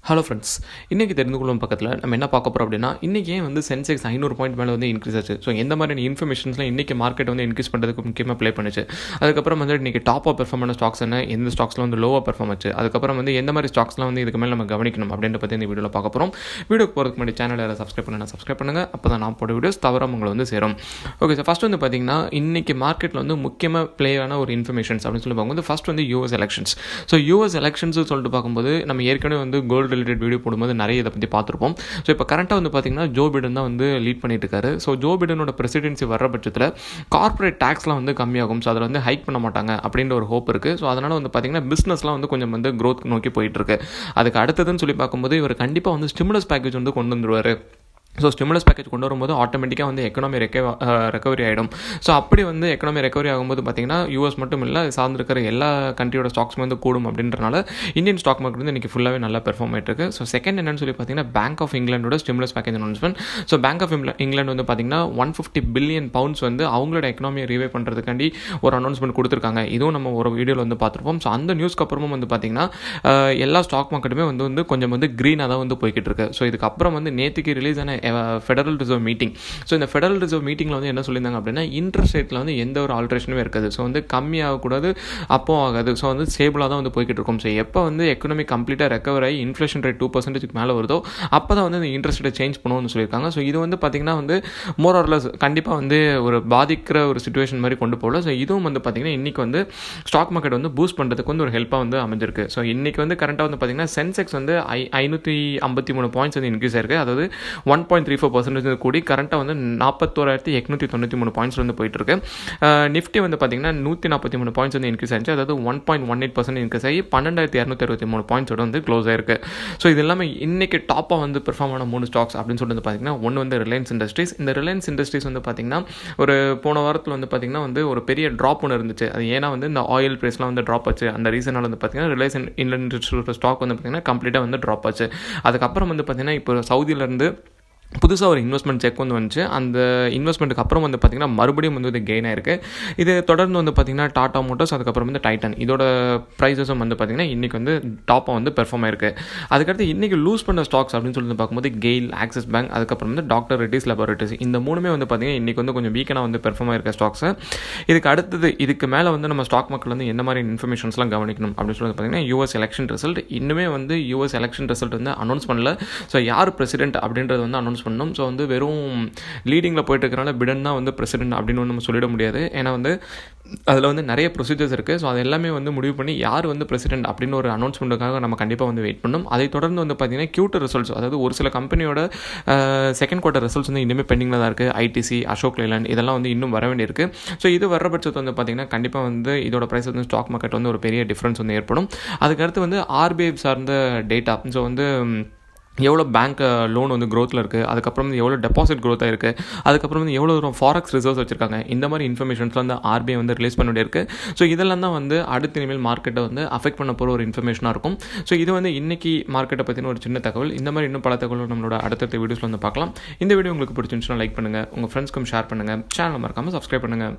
Hello friends, இன்றைக்கி தெரிந்து கொள்ளும் பக்கத்தில் நம்ம என்ன பார்க்க போகிறோம் அப்படின்னா, இன்றைக்கி ஏன் வந்து சென்செக்ஸ் 500 பாயிண்ட் மேலே வந்து இன்க்ரீஸ் ஆச்சு. ஸோ எந்த மாதிரியான இன்ஃபர்மேஷன்ஸ்லாம் இன்றைக்கி மார்க்கெட் வந்து இன்க்ரீஸ் பண்ணுறதுக்கு முக்கியமாக ப்ளே பண்ணுச்சு. அதுக்கப்புறம் வந்து இன்றைக்கி டாப்பாக பெர்ஃபார்ம் பண்ண ஸ்டாக்ஸ் என்ன, எந்த ஸ்டாக்ஸில் வந்து லோவாக பெர்ஃபார்ம் ஆச்சு, அதுக்கப்புறம் வந்து எந்த மாதிரி ஸ்டாக்ஸ்லாம் வந்து இதுக்கு மேலே நம்ம கவனிக்கணும் அப்படின்ற பற்றி இந்த வீடியோவில் பார்க்க போகிறோம். வீடியோக்கு போகிறதுக்கு முன்னாடி சேனலை சப்ஸ்கிரைப் பண்ணுங்கள். அப்போ தான் நான் போட வீடியோஸ் தவிர உங்களை வந்து சேரும். ஓகே சார், ஃபஸ்ட் வந்து பார்த்திங்கன்னா இன்றைக்கி மார்க்கெட்டில் வந்து முக்கியமாக ப்ளே ஆன ஒரு இன்ஃபர்மேஷன்ஸ் அப்படின்னு சொல்லி பார்க்கும்போது ஃபஸ்ட் வந்து US elections. So US elections சொல்லிட்டு பார்க்கும்போது நம்ம ஏற்கனவே வந்து கோல்டு ரிலேட்டட் வீடியோ போடும்போது நிறைய இதை பற்றி பார்த்துருப்போம். ஸோ இப்போ கரண்ட்டாக வந்து பார்த்திங்கன்னா ஜோ பிடன் தான் வந்து லீட் பண்ணிட்டு இருக்காரு. ஸோ ஜோ பிடனோட பிரசிடென்சி வர்ற பட்சத்தில் கார்ப்பரேட் டேக்ஸ்லாம் வந்து கம்மியாகும். ஸோ அதில் வந்து ஹைக் பண்ண மாட்டாங்க அப்படின்ற ஒரு ஹோப் இருக்குது. ஸோ அதனால் வந்து பார்த்திங்கன்னா பிஸ்னஸ்லாம் வந்து கொஞ்சம் வந்து க்ரோத் நோக்கி போயிட்டுருக்கு. அதுக்கு அடுத்ததுன்னு சொல்லி பார்க்கும்போது இவர் கண்டிப்பாக வந்து ஸ்டிமுலஸ் பேக்கேஜ் வந்து கொண்டு வந்துருவார். ஸோ ஸ்டிமுலஸ் பேக்கேஜ் கொண்டு வரும்போது ஆட்டோமேட்டிக்காக வந்து எக்கனாமி ரெக்கவரி ஆகிடும். ஸோ அப்படி வந்து எக்கனாமி ரெக்கவரி ஆகும்போது பார்த்திங்கன்னா யூஎஸ் மட்டும் இல்லை, சார்ந்திருக்கிற எல்லா கண்ட்ரியோட ஸ்டாக்ஸுமே வந்து கூடும் அப்படின்றனால இந்தியன் ஸ்டாக் மார்க்கெட் வந்து இன்றைக்கி ஃபுல்லாகவே நல்லா பெர்ஃபார்ம் ஆகிட்டு இருக்குது. ஸோ செகண்ட் என்னன்னு சொல்லி பார்த்தீங்கன்னா பேங்க் ஆஃப் இங்கிலாண்டோட stimulus package announcement. So bank of England வந்து பார்த்திங்கன்னா 150 பில்லியன் பவுண்ட்ஸ் வந்து அவங்களோட எக்கனாமியை ரிவே பண்ணுறதுக்காண்டி ஒரு அனௌன்ஸ்மெண்ட் கொடுத்துருக்காங்க. இதுவும் நம்ம ஒரு வீடியோவில் வந்து பார்த்துருப்போம். ஸோ அந்த நியூஸ்க்கு அப்புறமும் வந்து பார்த்திங்கன்னா எல்லா ஸ்டாக் மார்க்கெட்டுமே வந்து கொஞ்சம் வந்து க்ரீனாக தான் வந்து போய்கிட்டு இருக்கு. ஸோ இதுக்கப்புறம் வந்து நேற்றுக்கு ரிலீஸ் ஆன ஃபெடரல் ரிசர்வ் மீட்டிங். ஸோ இந்த ஃபெடரல் ரிசர்வ் மீட்டிங்கில் வந்து என்ன சொல்லியிருந்தாங்க அப்படின்னா இன்ட்ரெஸ்ட் ரேட்டில் வந்து எந்த ஒரு ஆல்ட்ரேஷனுமே இருக்காது. ஸோ வந்து கம்மியாகக்கூடாது, அப்போ ஆகாது. ஸோ வந்து ஸ்டேபிளாக தான் வந்து போய்கிட்டு இருக்கும். ஸோ எப்போ வந்து எக்கனாமி கம்ப்ளீட்டாக ரெக்கவர் ஆகி இன்ஃப்ளேஷன் ரேட் 2% மேலே வருதோ அப்போ தான் வந்து இந்த இன்ட்ரெஸ்ட் ரேட்டை சேஞ்ச் பண்ணுவோம்னு சொல்லியிருக்காங்க. ஸோ இது வந்து பார்த்திங்கன்னா வந்து மோர் ஆர்லெஸ் கண்டிப்பாக வந்து ஒரு பாதிக்கிற ஒரு சுச்சுவேஷன் மாதிரி கொண்டு போகல. ஸோ இதுவும் வந்து பார்த்திங்கன்னா இன்றைக்கி வந்து ஸ்டாக் மார்க்கெட் வந்து பூஸ்ட் பண்ணுறதுக்கு வந்து ஒரு ஹெல்ப்பாக வந்து அமைஞ்சிருக்கு. ஸோ இன்றைக்கி வந்து கரண்ட்டாக வந்து பார்த்திங்கன்னா சென்செக்ஸ் வந்து 553 பாயிண்ட்ஸ் வந்து இன்க்ரீஸ் ஆயிருக்கு. அதாவது 1.34% கூடி கரண்ட்டாக வந்து 41,893 பாயிண்ட்ஸ் வந்து போயிட்டுருக்கு. நிஃப்டி வந்து பார்த்திங்கன்னா 143 பாயிண்ட்ஸ் வந்து இன்க்ரீஸ் ஆச்சு. அதாவது 1.18% இன்க்ரீஸ் ஆகி 12,263 பாயிண்ட்ஸோட வந்து க்ளோஸ் ஆயிருக்கு. ஸோ இது எல்லாமே இன்றைக்கி டாப்பாக வந்து பெர்ஃபார்ம் ஆன 3 ஸ்டாக்ஸ் அப்படின்னு சொல்லிட்டு பார்த்திங்கன்னா ஒன்று வந்து ரிலையன்ஸ் இண்டஸ்ட்ரீஸ். இந்த ரிலையன்ஸ் இண்டஸ்ட்ரீஸ் வந்து பார்த்திங்கன்னா ஒரு போன வாரத்தில் வந்து பார்த்திங்கன்னா வந்து ஒரு பெரிய ட்ராப் ஒன்று இருந்துச்சு. அது ஏன்னா வந்து இந்த ஆயில் ப்ரைஸ்லாம் வந்து ட்ராப் ஆச்சு. அந்த ரீசனால் வந்து பார்த்திங்கன்னா ரிலையன்ஸ் இண்டஸ்ட்ரீஸோட ஸ்டாக் வந்து பார்த்திங்கன்னா கம்ப்ளீட்டாக வந்து ட்ராப் ஆச்சு. அதுக்கப்புறம் வந்து பார்த்திங்கன்னா இப்போ சவுதியிலேருந்து புதுசாக ஒரு இன்வெஸ்ட்மெண்ட் செக் வந்து வந்துச்சு. அந்த இன்வெஸ்ட்மெண்ட்டுக்கு அப்புறம் வந்து பார்த்திங்கன்னா மறுபடியும் வந்து இது கெயின் ஆயிருக்கு. இது தொடர்ந்து வந்து பார்த்திங்கன்னா டாடா மோட்டர்ஸ், அதுக்கப்புறம் வந்து டைட்டன், இதோட ப்ரைஸஸும் வந்து பார்த்திங்கன்னா இன்றைக்கி வந்து டாப்பாக வந்து பெர்ஃபார்ம் ஆயிருக்கு. அதுக்கடுத்து இன்றைக்கி லூஸ் பண்ண ஸ்டாக்ஸ் அப்படின்னு சொல்லி பார்க்கும்போது கெயில், ஆக்சிஸ் பேங்க், அதுக்கப்புறம் வந்து டாக்டர் ரெட்டிஸ் லேபரேட்டரிஸ், இந்த மூணுமே வந்து பார்த்திங்கன்னா இன்றைக்கி வந்து கொஞ்சம் வீக்கனாக வந்து பெர்ஃபார்ம் ஆயிருக்க ஸ்டாக்ஸு. இதுக்கு அடுத்தது இதுக்கு மேலே வந்து நம்ம ஸ்டாக் மார்க்கெட்டில் வந்து என்ன மாதிரி இன்ஃபர்மேஷன்ஸ்லாம் கவனிக்கணும் அப்படின்னு சொல்லி பார்த்திங்கன்னா யூஎஸ் எலெக்ஷன் ரிசல்ட். இன்னுமே வந்து யூஎஸ் எலெக்ஷன் ரிசல்ட் வந்து அனௌன்ஸ் பண்ணல. ஸோ யார் பிரசிடென்ட் அப்படின்றது வந்து அனௌன்ஸ் பண்ணணும். ஸோ வந்து வெறும் லீடிங்கில் போயிட்டு இருக்கிறனால பிடன் தான் வந்து பிரசிடென்ட் அப்படின்னு நம்ம சொல்லிட முடியாது. ஏன்னா வந்து அதில் வந்து நிறைய ப்ரொசீஜர்ஸ் இருக்குது. ஸோ அது எல்லாமே வந்து முடிவு பண்ணி யார் வந்து பிரசிடென்ட் அப்படின்னு ஒரு அனௌன்ஸ்மெண்ட்டுக்காக நம்ம கண்டிப்பாக வந்து வெயிட் பண்ணணும். அதை தொடர்ந்து வந்து பார்த்திங்கன்னா Q2 ரிசல்ட்ஸ், அதாவது ஒரு சில கம்பெனியோட செகண்ட் குவார்ட்டர் ரிசல்ட்ஸ் வந்து இன்னுமே பெண்டிங்கில் தான் இருக்குது. ஐடிசி, அசோக் லேலண்ட், இதெல்லாம் வந்து இன்னும் வர வேண்டியிருக்கு. ஸோ இது வர பட்சத்தை வந்து பார்த்திங்கன்னா கண்டிப்பாக வந்து இதோட ப்ரைஸ் வந்து ஸ்டாக் மார்க்கெட் வந்து ஒரு பெரிய டிஃப்ரென்ஸ் வந்து ஏற்படும். அதுக்கடுத்து வந்து RBI சார்ந்த டேட்டா. ஸோ வந்து எவ்வளோ பேங்க் லோன் வந்து க்ரோத்தில் இருக்குது, அதுக்கப்புறம் வந்து எவ்வளோ டெபாசிட் க்ரோத்தாக இருக்குது, அதுக்கப்புறம் வந்து எவ்வளோ தூரம் ஃபாரெக்ஸ் ரிசர்வ்ஸ் வச்சுருக்காங்க, இந்த மாதிரி இன்ஃபர்மேஷன்ஸ்லாம் வந்து RBI வந்து ரிலீஸ் பண்ண வேண்டியிருக்கு. ஸோ இதெல்லாம் தான் வந்து அடுத்த இனிமேல் மார்க்கெட்டை வந்து அஃபெக்ட் பண்ண போகிற ஒரு இன்ஃபர்மேஷனாக இருக்கும். ஸோ இது வந்து இன்றைக்கி மார்க்கெட்டை பற்றின ஒரு சின்ன தகவல். இந்த மாதிரி இன்னும் பல தகவல் நம்மளோட அடுத்தடுத்த வீடியோஸில் வந்து பார்க்கலாம். இந்த வீடியோ உங்களுக்கு பிடிச்சிருந்துச்சுன்னா லைக் பண்ணுங்கள், உங்கள் ஃப்ரெண்ட்ஸ்க்கும் ஷேர் பண்ணுங்கள், சேனலை மறக்காமல் சப்ஸ்கிரைப் பண்ணுங்கள்.